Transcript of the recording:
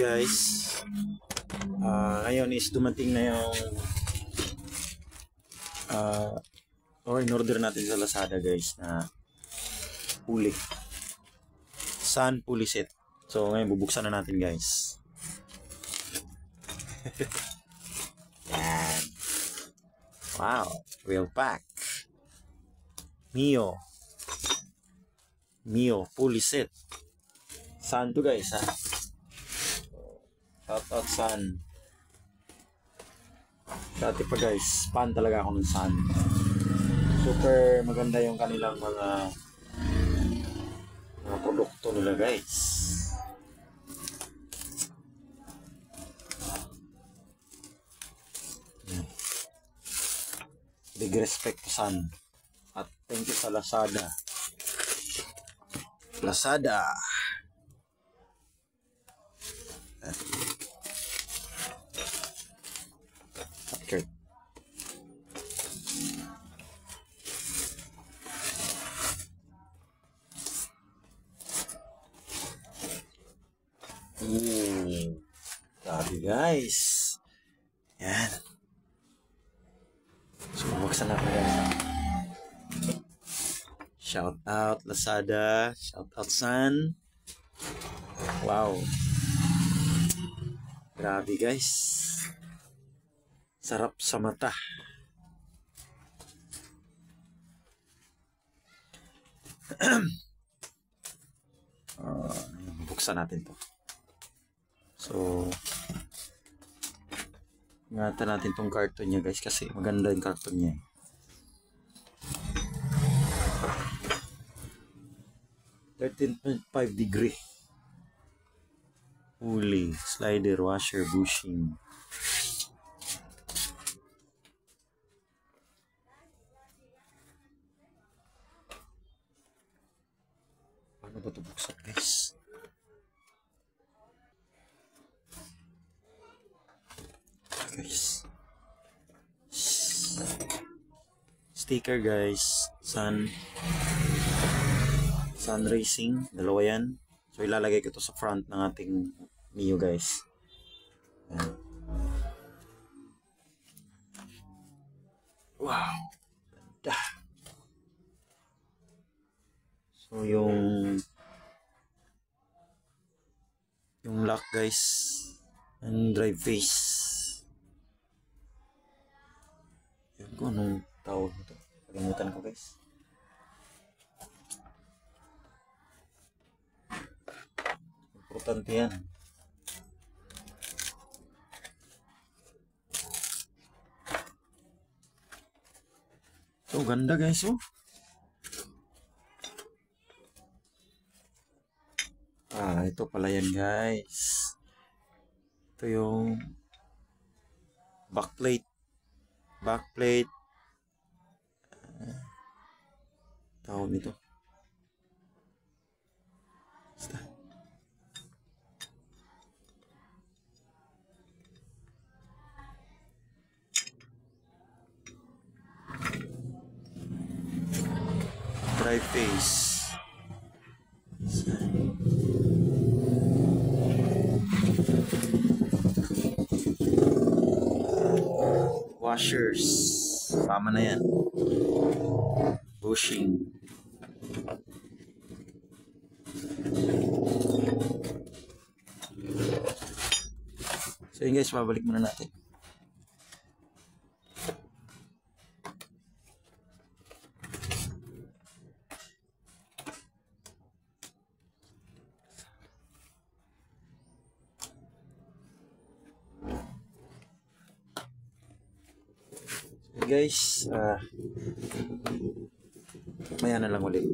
guys. Ngayon is dumating na yung or in order natin sa Lazada guys na pulley. Sun pulley set. So ngayon bubuksan na natin guys. Yan. Wow, real pack. Mio pulley set. Sun to guys ha. Shout out Sun. Dati pa guys, fan talaga ako ng Sun. Super maganda yung kanilang mga produkto nila guys. Big respect to Sun. At thank you sa Lazada. Okay. Grabe guys. Yan. So, buksan natin guys. Shout out Lazada. Shout out Sun. Wow. Grabe guys. Sarap sa mata. Buksan natin to. So, ingatan natin tong carton niya guys kasi maganda yung carton niya. 13.5 degree. Pulley, slider, washer, bushing. Paano ba ito buksan guys? Sticker guys. Sun Racing. Dalawa yan. So ilalagay ko to sa front ng ating Mio guys. Ayan. Wow. Ganda. So yung lock guys. And drive face. Yan ko anong tawag nito. Kalimutan ko guys. Importante yan. So ganda guys oh. Ito pala yan guys. Ito yung backplate. Tawag nito. Basta. Drive face. Washers. Tama na yan. Bushing. So yun guys, babalik muna natin. Guys, maya na lang ulit.